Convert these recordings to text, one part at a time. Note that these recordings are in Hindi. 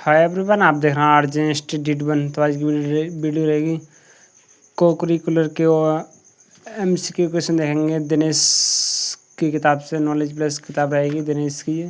हाय एवरीवन, आप देख रहे हैं आरजे डिड वन। तो आज की वीडियो रहेगी को करिकुलर के MCQ क्वेश्चन देखेंगे। दिनेश की किताब से नॉलेज प्लस किताब रहेगी दिनेश की।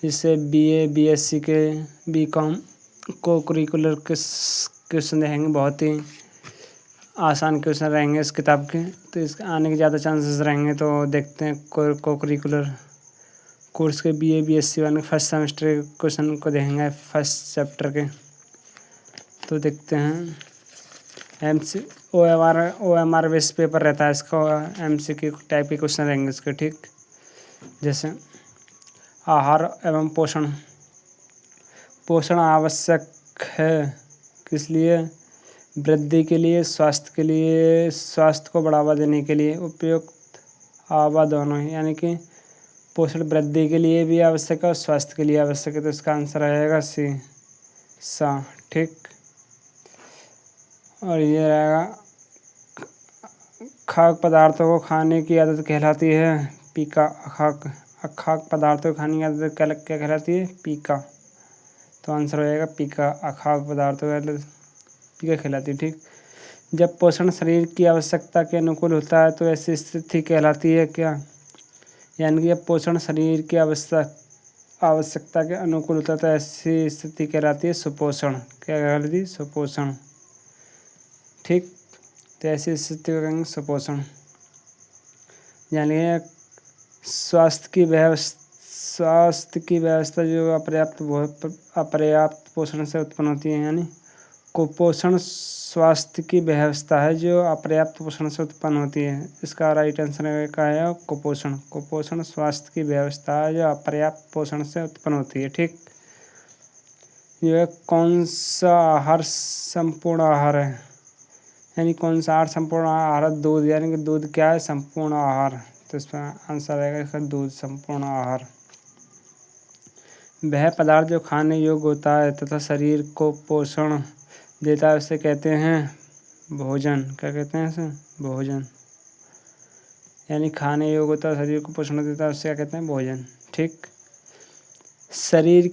इससे BA BSc के BCom को करिकुलर के क्वेश्चन देखेंगे। बहुत ही आसान क्वेश्चन रहेंगे इस किताब के, तो इसके आने के ज़्यादा चांसेस रहेंगे। तो देखते हैं को करिकुलर कोर्स के BA BSc वाले फर्स्ट सेमेस्टर के क्वेश्चन को देखेंगे, फर्स्ट चैप्टर के। तो देखते हैं OMR बेस पेपर रहता है इसका। MCQ टाइप के क्वेश्चन रहेंगे इसके, ठीक। जैसे आहार एवं पोषण। पोषण आवश्यक है किस लिए? वृद्धि के लिए, स्वास्थ्य के लिए, स्वास्थ्य को बढ़ावा देने के लिए, उपयुक्त आवा दोनों, यानी कि पोषण वृद्धि के लिए भी आवश्यक है और स्वास्थ्य के लिए आवश्यक है। तो इसका आंसर आएगा सा, ठीक। और ये रहेगा खाद्य पदार्थों को खाने की आदत कहलाती है पीका। अखाद्य पदार्थों को खाने की आदत क्या कहलाती है? पीका। तो आंसर हो जाएगा पीका। अखाद्य पदार्थों की आदत पीका कहलाती है, ठीक। जब पोषण शरीर की आवश्यकता के अनुकूल होता है तो ऐसी स्थिति कहलाती है क्या? यानी कि जब पोषण शरीर की आवश्यकता के अनुकूल होता है तो ऐसी स्थिति कहलाती है सुपोषण। क्या कहलाती है? सुपोषण, ठीक। तो ऐसी स्थिति को कहेंगे सुपोषण। यानी स्वास्थ्य की व्यवस्था जो अपर्याप्त पोषण से उत्पन्न होती है, यानी कुपोषण स्वास्थ्य की व्यवस्था है जो अपर्याप्त पोषण से उत्पन्न होती है। इसका राइट आंसर का है कुपोषण। कुपोषण स्वास्थ्य की व्यवस्था है जो अपर्याप्त पोषण से उत्पन्न होती है, ठीक। यह कौन सा आहार संपूर्ण आहार है? यानी कौन सा आहार संपूर्ण आहार? दूध, यानी कि दूध क्या है? संपूर्ण आहार। तो इसका आंसर आएगा इसका दूध, संपूर्ण आहार। वह पदार्थ जो खाने योग्य होता है तथा शरीर को पोषण देता है उसे कहते हैं भोजन। क्या कहते हैं इसे? भोजन। यानी खाने योग्य होता है, शरीर को पोषण देता है, उसे क्या कहते हैं? भोजन, ठीक। शरीर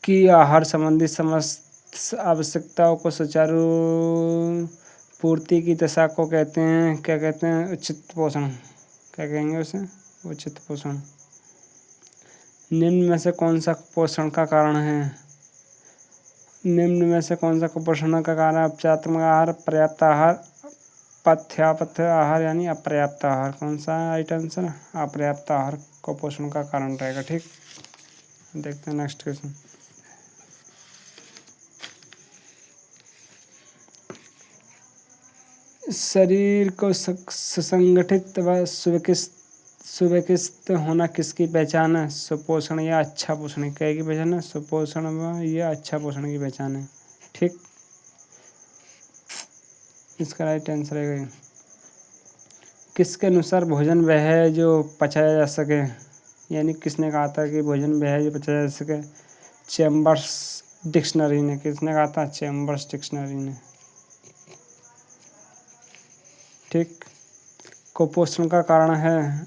की आहार संबंधी समस्त आवश्यकताओं को सुचारू पूर्ति की दशा को कहते हैं, क्या कहते हैं? उचित पोषण। क्या कहेंगे उसे? उचित पोषण। निम्न में से कौन सा पोषण का कारण है? निम्न में से कौन सा कुपोषण का कारण है? उपचारात्मक आहार, पर्याप्त आहार, पथ्यापथ्य आहार यानी अपर्याप्त आहार। कौन सा है राइट आंसर? अपर्याप्त आहार कुपोषण का कारण रहेगा, ठीक। देखते हैं नेक्स्ट क्वेश्चन। शरीर को सुसंगठित व सुव्यवस्थित होना किसकी पहचान है? सुपोषण या अच्छा पोषण। क्या की पहचान है? सुपोषण व या अच्छा पोषण की पहचान है, ठीक। इसका राइट आंसर है किसके अनुसार भोजन वह है जो पचाया जा सके? यानी किसने कहा था कि भोजन वह है जो पचाया जा सके? चैम्बर्स डिक्शनरी ने। किसने कहा था? चैम्बर्स डिक्शनरी ने, ठीक। कुपोषण का कारण है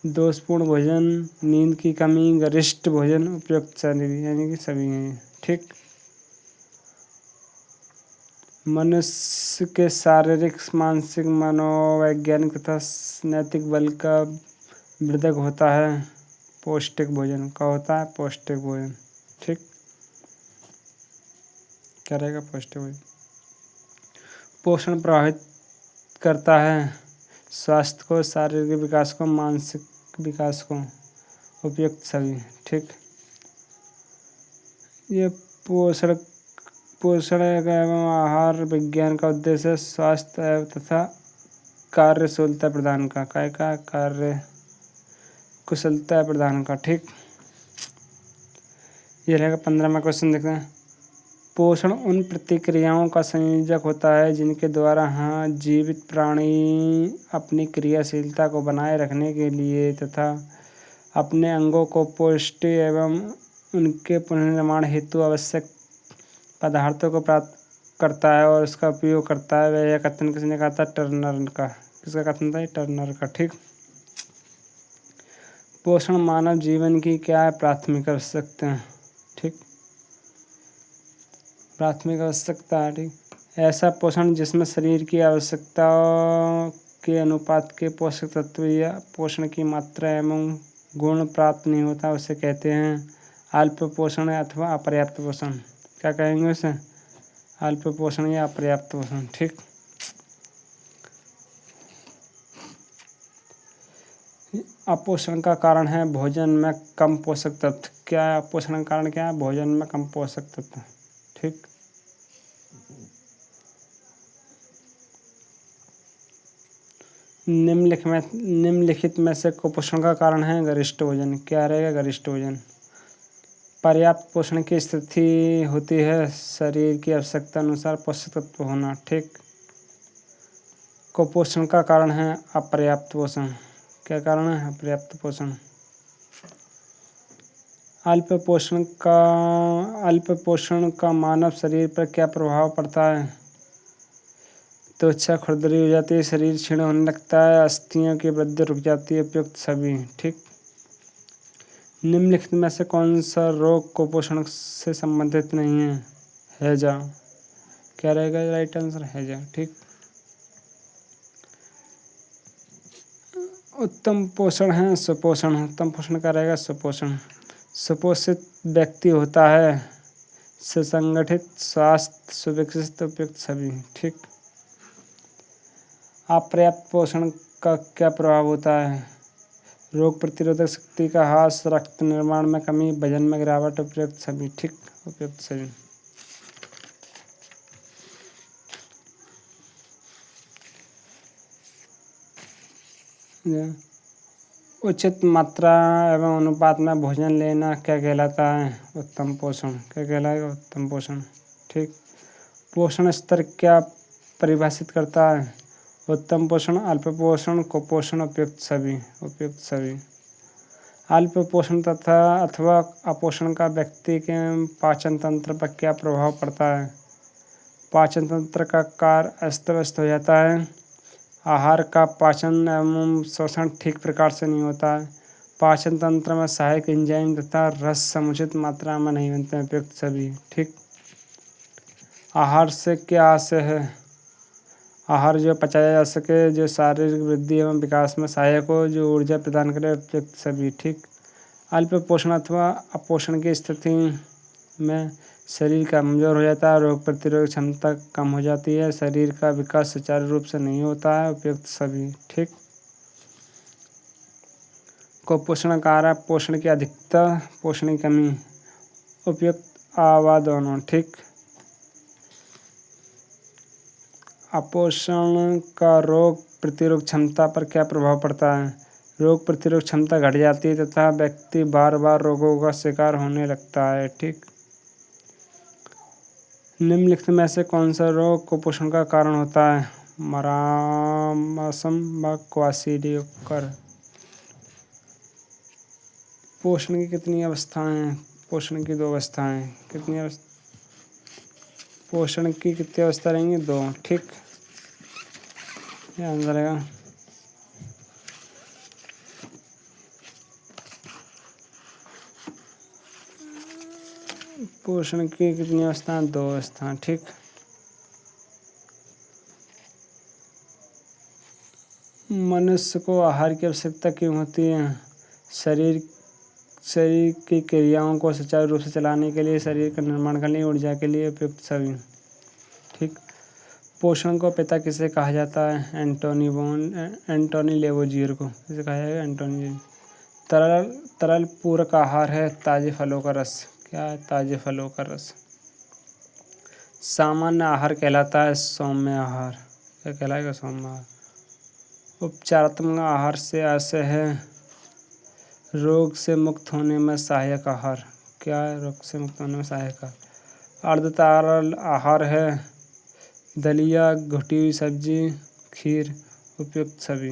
दोषपूर्ण भोजन, नींद की कमी, गरिष्ठ भोजन, उपयुक्त शरीर, यानी कि सभी हैं, ठीक। मनुष्य के शारीरिक, मानसिक, मनोवैज्ञानिक तथा नैतिक बल का वृद्धक होता है पौष्टिक भोजन। का होता है? पौष्टिक भोजन, ठीक। क्या रहेगा? पौष्टिक भोजन। पोषण प्रभावित करता है स्वास्थ्य को, शारीरिक विकास को, मानसिक विकास को, उपयुक्त सभी, ठीक। ये पोषण एवं आहार विज्ञान का उद्देश्य स्वास्थ्य तथा कार्यकुशलता प्रदान का। काय का? कार्य कुशलता प्रदान का, ठीक। ये रहेगा 15वां क्वेश्चन। देखते हैं। पोषण उन प्रतिक्रियाओं का संयोजक होता है जिनके द्वारा जीवित प्राणी अपनी क्रियाशीलता को बनाए रखने के लिए तथा अपने अंगों को पुष्टि एवं उनके पुनर्निर्माण हेतु आवश्यक पदार्थों को प्राप्त करता है और उसका उपयोग करता है। वह कथन किसने कहा था? टर्नर का। किसका कथन था? टर्नर का, ठीक। पोषण मानव जीवन की क्या है? प्राथमिक आवश्यकता, ठीक। प्राथमिक आवश्यकता है। ठीक, ऐसा पोषण जिसमें शरीर की आवश्यकताओं के अनुपात के पोषक तत्व या पोषण की मात्रा एवं गुण प्राप्त नहीं होता, उसे कहते हैं अल्प पोषण अथवा अपर्याप्त पोषण। क्या कहेंगे उसे? अल्प पोषण या अपर्याप्त पोषण। ठीक, अपोषण का कारण है भोजन में कम पोषक तत्व। क्या है अपोषण का कारण? क्या है? भोजन में कम पोषक तत्व। ठीक, निम्नलिखित में से कुपोषण का कारण है गरिष्ठ भोजन। क्या रहेगा? गरिष्ठ भोजन। पर्याप्त पोषण की स्थिति होती है शरीर की आवश्यकता अनुसार पोषक तत्व होना। ठीक, कुपोषण का कारण है अपर्याप्त पोषण। क्या कारण है? अपर्याप्त पोषण। अल्प पोषण का मानव शरीर पर क्या प्रभाव पड़ता है? त्वचा खुरदरी हो जाती है, शरीर क्षीण होने लगता है, अस्थियों की वृद्धि रुक जाती है, उपयुक्त सभी। ठीक, निम्नलिखित में से कौन सा रोग कुपोषण से संबंधित नहीं है? हैजा। क्या रहेगा राइट आंसर? हैजा। ठीक, उत्तम पोषण है सुपोषण। उत्तम पोषण का रहेगा सुपोषण। सुपोषित व्यक्ति होता है सुसंगठित, स्वास्थ्य, सुविकसित, उपयुक्त सभी। ठीक, अपर्याप्त पोषण का क्या प्रभाव होता है? रोग प्रतिरोधक शक्ति का ह्रास, रक्त निर्माण में कमी, वजन में गिरावट, उपयुक्त सभी। ठीक, उपयुक्त सभी। उचित मात्रा एवं अनुपात में भोजन लेना क्या कहलाता है? उत्तम पोषण। क्या कहलाएगा? उत्तम पोषण। ठीक, पोषण स्तर क्या परिभाषित करता है? उत्तम पोषण, अल्प पोषण, कुपोषण, उपयुक्त सभी। उपयुक्त सभी। अल्प पोषण तथा अथवा अपोषण का व्यक्ति के पाचन तंत्र पर क्या प्रभाव पड़ता है? पाचन तंत्र का कार्य अस्त व्यस्त हो जाता है, आहार का पाचन एवं शोषण ठीक प्रकार से नहीं होता है, पाचन तंत्र में सहायक एंजाइम तथा रस समुचित मात्रा में नहीं बनते हैं, उपयुक्त सभी। ठीक, आहार से क्या आशय है? आहार जो पचाया जा सके, जो शारीरिक वृद्धि एवं विकास में सहायक हो, जो ऊर्जा प्रदान करे, उपयुक्त सभी। ठीक, अल्प पोषण अथवा अपोषण की स्थिति में शरीर कमजोर हो जाता है, रोग प्रतिरोधक क्षमता कम हो जाती है, शरीर का विकास सुचारू रूप से नहीं होता है, उपयुक्त सभी। ठीक, कुपोषण का कारण पोषण की अधिकता, पोषण की कमी, उपयुक्त आवा दोनों। ठीक, अपोषण का रोग प्रतिरोधक क्षमता पर क्या प्रभाव पड़ता है? रोग प्रतिरोधक क्षमता घट जाती है तथा व्यक्ति बार बार रोगों का शिकार होने लगता है। ठीक, निम्नलिखित में से कौन सा रोग कुपोषण का कारण होता है? मरामसम व क्वाशीडियोकर। पोषण की कितनी अवस्थाएं हैं? पोषण की 2 अवस्थाएं। कितनी पोषण की कितनी अवस्था रहेंगी? 2। ठीक, ध्यान रहेगा। पोषण की कितनी अवस्थाएं? 2 अवस्थाएं। ठीक, मनुष्य को आहार की आवश्यकता क्यों होती है? शरीर की क्रियाओं को सुचारू रूप से चलाने के लिए, शरीर का निर्माण करने, ऊर्जा के लिए, उपयुक्त सभी। ठीक, पोषण को पिता किसे कहा जाता है? एंटोनी लेवोजियर को। किसे कहा जाएगा? एंटोनी। तरल पूरक आहार है ताजे फलों का रस। क्या है? ताजे फलों का रस। सामान्य आहार कहलाता है सौम्य आहार। क्या कहलाएगा? सौम्य आहार। उपचारात्मक आहार से आशय है रोग से मुक्त होने में सहायक आहार। क्या है? रोग से मुक्त होने में सहायक आहार। अर्ध तरल आहार है दलिया, घुटी हुई सब्जी, खीर, उपयुक्त सभी।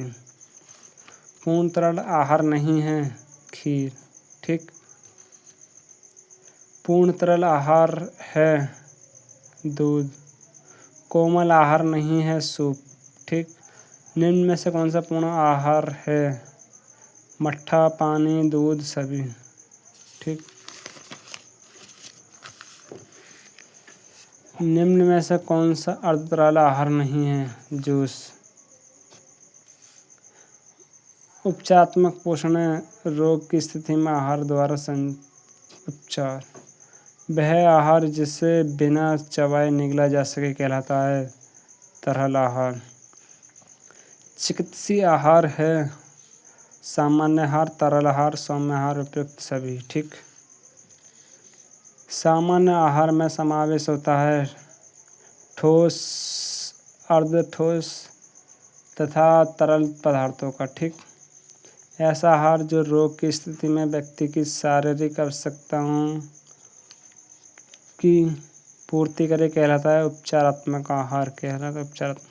पूर्ण तरल आहार नहीं है खीर। ठीक, पूर्ण तरल आहार है दूध, कोमल आहार नहीं है सूप। ठीक, निम्न में से कौन सा पूर्ण आहार है? मट्ठा, पानी, दूध, सभी। ठीक, निम्न में से कौन सा अर्धतरल आहार नहीं है? जूस। उपचारात्मक पोषण रोग की स्थिति में आहार द्वारा उपचार। वह आहार जिसे बिना चबाए निगला जा सके कहलाता है तरल आहार। चिकित्सीय आहार है सामान्य आहार, तरल आहार, सौम्य आहार, उपयुक्त सभी। ठीक। सामान्य आहार में समावेश होता है ठोस, अर्धठोस तथा तरल पदार्थों का। ठीक। ऐसा आहार जो रोग की स्थिति में व्यक्ति की शारीरिक आवश्यकताओं की पूर्ति करे कहलाता है उपचारात्मक आहार। कहलाता है उपचारात्मक।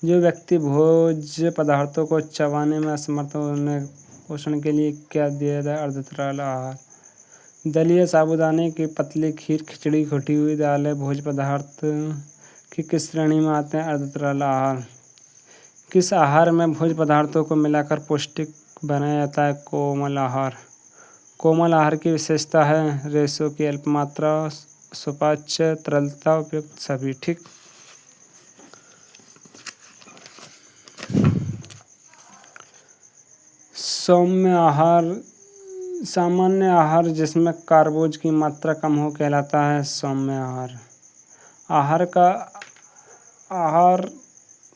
जो व्यक्ति भोज्य पदार्थों को चबाने में असमर्थ हो उन्हें पोषण के लिए क्या दिया जाए? अर्धतरल आहार। दलिया, साबूदाने की पतली खीर, खिचड़ी, घुटी हुई दालें भोज्य पदार्थ की किस श्रेणी में आते हैं? अर्धतरल आहार। किस आहार में भोज्य पदार्थों को मिलाकर पौष्टिक बनाया जाता है? कोमल आहार। कोमल आहार की विशेषता है रेशों की अल्प मात्रा, सुपाच्य, तरलता, उपयुक्त सभी। ठीक। सौम्य आहार। सामान्य आहार जिसमें कार्बोज की मात्रा कम हो कहलाता है सौम्य आहार। आहार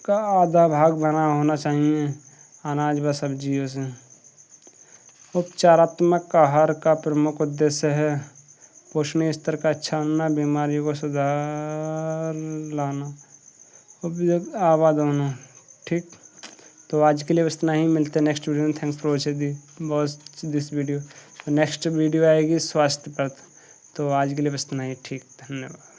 का आधा भाग बना होना चाहिए अनाज व सब्जियों से। उपचारात्मक आहार का प्रमुख उद्देश्य है पोषणीय स्तर का अच्छा होना, बीमारियों को सुधार लाना, उपयुक्त आवाज़ दोनों। ठीक। तो आज के लिए बस इतना ही। मिलते हैं नेक्स्ट वीडियो में। Thanks for watch this video. तो नेक्स्ट वीडियो आएगी स्वास्थ्य पर। तो आज के लिए बस इतना ही। ठीक। धन्यवाद।